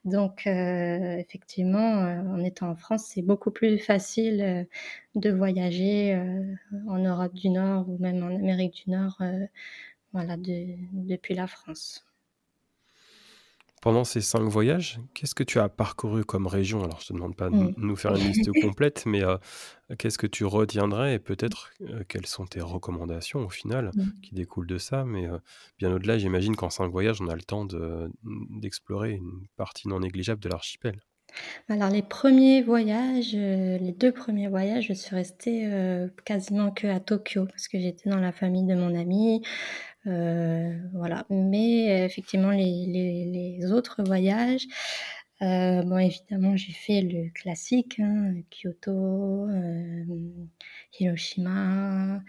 Donc effectivement, en étant en France, c'est beaucoup plus facile, de voyager, en Europe du Nord ou même en Amérique du Nord, voilà, depuis la France. Pendant ces 5 voyages, qu'est-ce que tu as parcouru comme région? Alors je te demande pas de Mmh. nous faire une liste complète, mais qu'est-ce que tu retiendrais et peut-être, quelles sont tes recommandations au final Mmh. qui découlent de ça? Mais bien au-delà, j'imagine qu'en 5 voyages, on a le temps d'explorer une partie non négligeable de l'archipel. Alors les 2 premiers voyages, je suis restée, quasiment qu'à Tokyo parce que j'étais dans la famille de mon ami, voilà. Mais effectivement les autres voyages, bon évidemment j'ai fait le classique, hein, Kyoto, Hiroshima,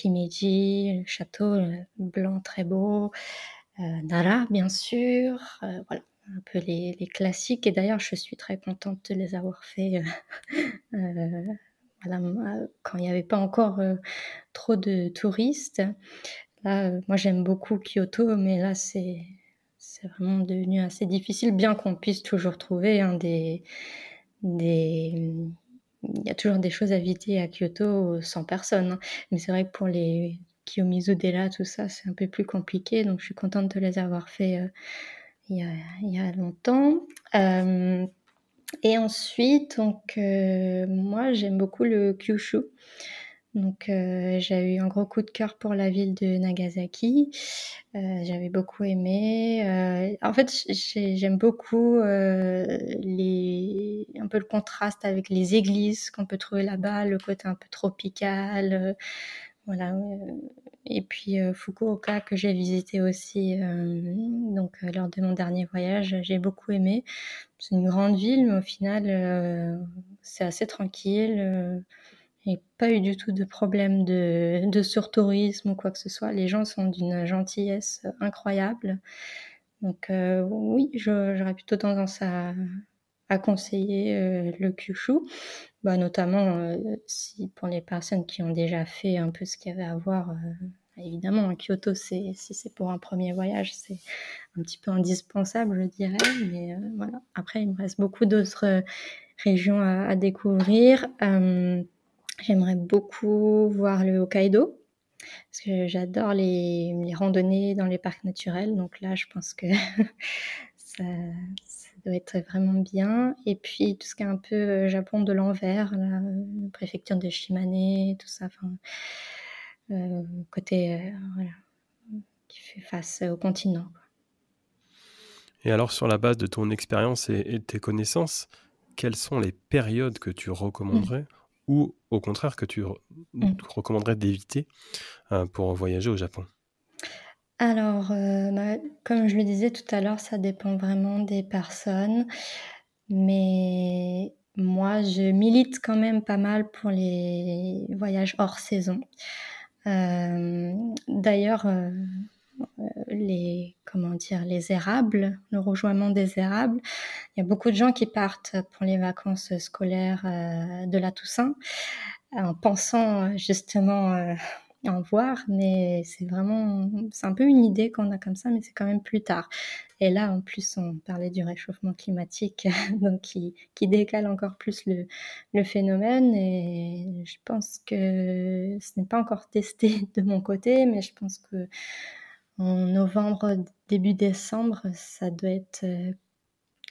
Himeji, le château, blanc très beau, Nara bien sûr, voilà, un peu les classiques et d'ailleurs je suis très contente de les avoir faits, voilà, quand il y avait pas encore, trop de touristes. Là, moi j'aime beaucoup Kyoto, mais là c'est vraiment devenu assez difficile, bien qu'on puisse toujours trouver, hein, des il y a toujours des choses à visiter à Kyoto, sans personne, hein. Mais c'est vrai que pour les Kiyomizu-dera, tout ça, c'est un peu plus compliqué, donc je suis contente de les avoir faits, il y a il y a longtemps. Hem Et ensuite, donc moi j'aime beaucoup le Kyushu. Donc j'ai eu un gros coup de cœur pour la ville de Nagasaki. J'avais beaucoup aimé, en fait, j'aime beaucoup, les un peu le contraste avec les églises qu'on peut trouver là-bas, le côté un peu tropical, voilà, et puis, Fukuoka que j'ai visité aussi, donc lors de mon dernier voyage, j'ai beaucoup aimé. C'est une grande ville, mais au final, c'est assez tranquille, et pas eu du tout de problème de surtourisme ou quoi que ce soit. Les gens sont d'une gentillesse, incroyable. Donc oui, j'aurais plutôt tendance à conseiller, le Kyushu. Bah, notamment, si pour les personnes qui ont déjà fait un peu ce qu'il y avait à voir, évidemment, Kyoto, si c'est pour un premier voyage, c'est un petit peu indispensable, je dirais, mais voilà. Après, il me reste beaucoup d'autres, régions à découvrir. J'aimerais beaucoup voir le Hokkaido, parce que j'adore les randonnées dans les parcs naturels, donc là, je pense que ça ça doit être vraiment bien et puis tout ce qui est un peu, Japon de l'envers, là, préfecture de Shimane, tout ça, enfin, côté, voilà, qui fait face au continent, quoi. Et alors sur la base de ton expérience et de tes connaissances, quelles sont les périodes que tu Mmh. recommanderais ou au contraire que Mmh. recommanderais d'éviter, pour voyager au Japon? Alors, bah, comme je le disais tout à l'heure, ça dépend vraiment des personnes, mais moi, je milite quand même pas mal pour les voyages hors saison. D'ailleurs, les comment dire? Les érables, le rougeoiement des érables, il y a beaucoup de gens qui partent pour les vacances, scolaires, de la Toussaint, en pensant, justement, en voir, mais c'est un peu une idée qu'on a comme ça, mais c'est quand même plus tard et là, en plus, on parlait du réchauffement climatique, donc qui décale encore plus le phénomène et je pense que ce n'est pas encore testé de mon côté, mais je pense qu'en novembre, début décembre, ça doit être,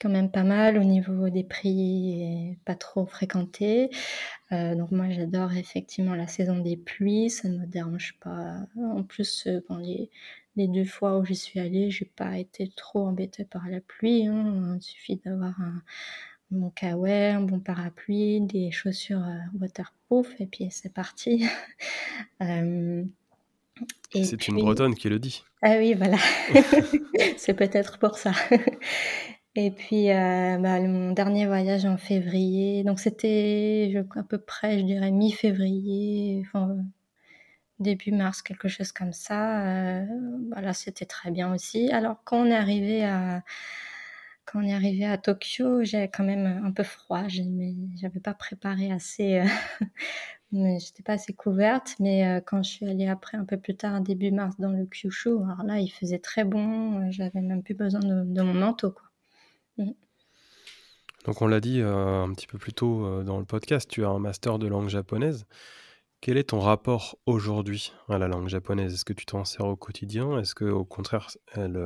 quand même pas mal au niveau des prix et pas trop fréquenté. Donc moi j'adore effectivement la saison des pluies, ça ne me dérange pas. En plus, bon les 2 fois où j'y suis allée, j'ai pas été trop embêtée par la pluie, hein. Il suffit d'avoir un bon kawaii, un bon parapluie, des chaussures, waterproof et puis c'est parti. Hem et C'est une puis Bretonne qui le dit. ah oui voilà, c'est peut-être pour ça. Et puis, bah, mon dernier voyage en février, donc c'était à peu près, je dirais mi-février, enfin, début mars, quelque chose comme ça, voilà, c'était très bien aussi. Alors quand on est arrivé à Tokyo, j'avais quand même un peu froid, j'avais pas préparé assez, mais j'étais pas assez couverte, mais quand je suis allée après un peu plus tard, début mars, dans le Kyushu, alors là, il faisait très bon, j'avais même plus besoin de mon manteau, quoi. Mmh. Donc on l'a dit, un petit peu plus tôt, dans le podcast, tu as un master de langue japonaise. Quel est ton rapport aujourd'hui à la langue japonaise? Est-ce que tu t'en sers au quotidien? Est-ce que au contraire, elle,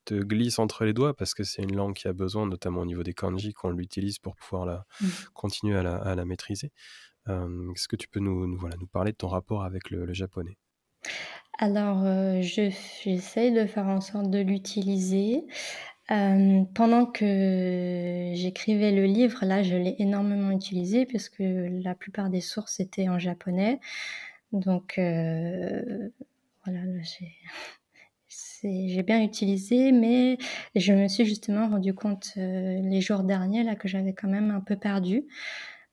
te glisse entre les doigts parce que c'est une langue qui a besoin, notamment au niveau des kanji, qu'on l'utilise pour pouvoir Mmh. continuer à la maîtriser? Est-ce que tu peux voilà, nous parler de ton rapport avec le japonais? Alors, j'essaye de faire en sorte de l'utiliser. Pendant que j'écrivais le livre, là, je l'ai énormément utilisé puisque la plupart des sources étaient en japonais. Donc, voilà, là, j'ai bien utilisé, mais je me suis justement rendu compte, les jours derniers là, que j'avais quand même un peu perdu.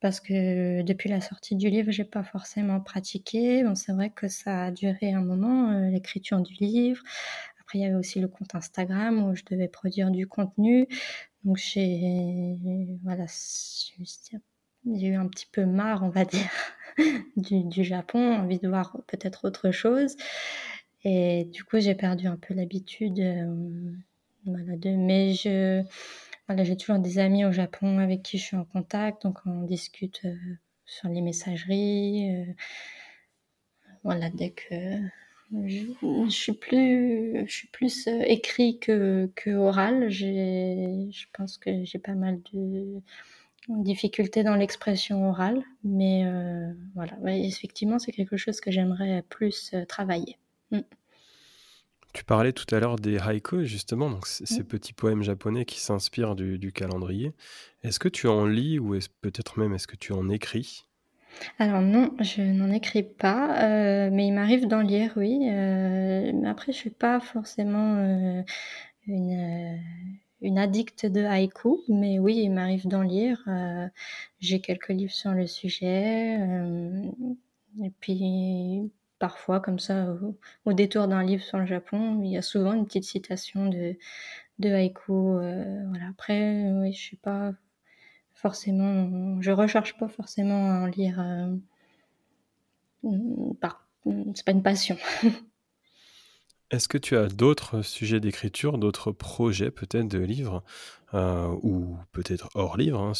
Parce que depuis la sortie du livre, j'ai pas forcément pratiqué. Bon, c'est vrai que ça a duré un moment, l'écriture du livre. Après, il y avait aussi le compte Instagram où je devais produire du contenu. Donc voilà, j'ai eu un petit peu marre, on va dire, du Japon, envie de voir peut-être autre chose et du coup, j'ai perdu un peu l'habitude, voilà, voilà, j'ai toujours des amis au Japon avec qui je suis en contact, donc on discute, sur les messageries, voilà, dès que je suis plus, écrit que oral. Je pense que j'ai pas mal de difficultés dans l'expression orale, mais voilà, ouais, effectivement, c'est quelque chose que j'aimerais plus, travailler. Mmh. Tu parlais tout à l'heure des haïkus justement, donc ces Mmh. petits poèmes japonais qui s'inspirent du calendrier. Est-ce que tu en lis ou peut-être même est-ce que tu en écris? Alors non, je n'en écris pas, mais il m'arrive d'en lire, oui, mais après je suis pas forcément, une, une addict de haïkus, mais oui, il m'arrive d'en lire, j'ai quelques livres sur le sujet, et puis parfois comme ça, au détour d'un livre sur le Japon, il y a souvent une petite citation de haïkus, voilà. Après, oui, je recherche pas forcément à en lire, c'est pas une passion. Est-ce que tu as d'autres sujets d'écriture, d'autres projets peut-être de livres, ou peut-être hors livre, hein,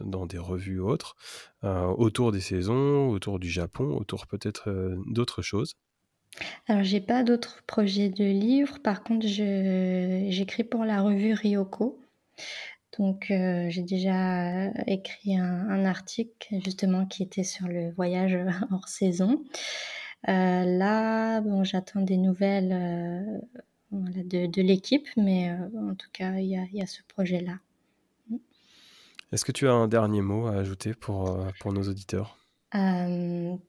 dans des revues ou autres, autour des saisons, autour du Japon, autour peut-être, d'autres choses? Alors j'ai pas d'autres projets de livres, par contre j'écris pour la revue Ryoko. Donc j'ai déjà écrit un article justement qui était sur le voyage, hors saison. Là, bon, j'attends des nouvelles, voilà, de l'équipe, mais en tout cas, il y a ce projet-là. Mmh. Est-ce que tu as un dernier mot à ajouter pour nos auditeurs? Hem,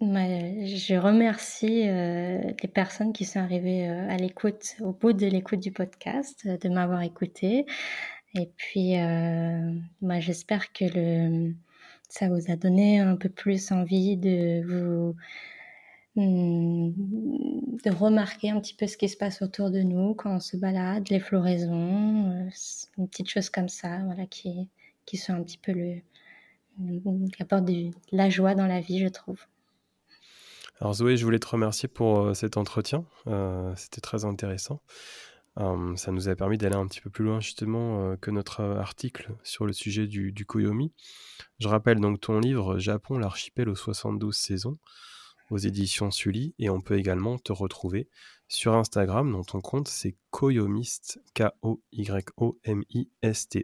je remercie, les personnes qui sont arrivées, à l'écoute au bout de l'écoute du podcast, de m'avoir écoutée et puis, j'espère que ça vous a donné un peu plus envie de remarquer un petit peu ce qui se passe autour de nous quand on se balade, les floraisons, une petite chose comme ça, voilà, qui sont un petit peu qui apportent de la joie dans la vie, je trouve. Alors Zoé, je voulais te remercier pour, cet entretien, c'était très intéressant. Ça nous a permis d'aller un petit peu plus loin justement, que notre, article sur le sujet du Kuyomi. Je rappelle donc ton livre, Japon, l'archipel aux 72 saisons. aux éditions Sully, et on peut également te retrouver sur Instagram, dont ton compte c'est Koyomiste, Koyomiste.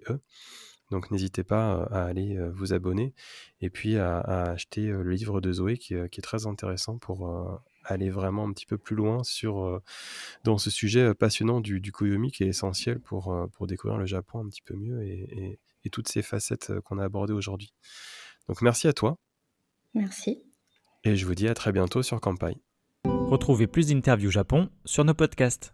Donc n'hésitez pas à aller vous abonner et puis à acheter le livre de Zoé qui est très intéressant pour aller vraiment un petit peu plus loin dans ce sujet passionnant du Koyomi, qui est essentiel pour découvrir le Japon un petit peu mieux et toutes ces facettes qu'on a abordées aujourd'hui. Donc merci à toi. Merci. Et je vous dis à très bientôt sur Kanpai. Retrouvez plus d'interviews Japon sur nos podcasts.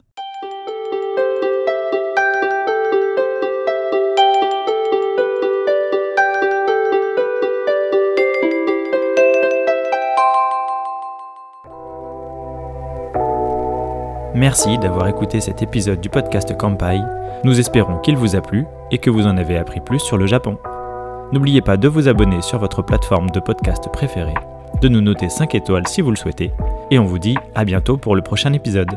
Merci d'avoir écouté cet épisode du podcast Kanpai. Nous espérons qu'il vous a plu et que vous en avez appris plus sur le Japon. N'oubliez pas de vous abonner sur votre plateforme de podcast préférée, de nous noter 5 étoiles si vous le souhaitez, et on vous dit à bientôt pour le prochain épisode.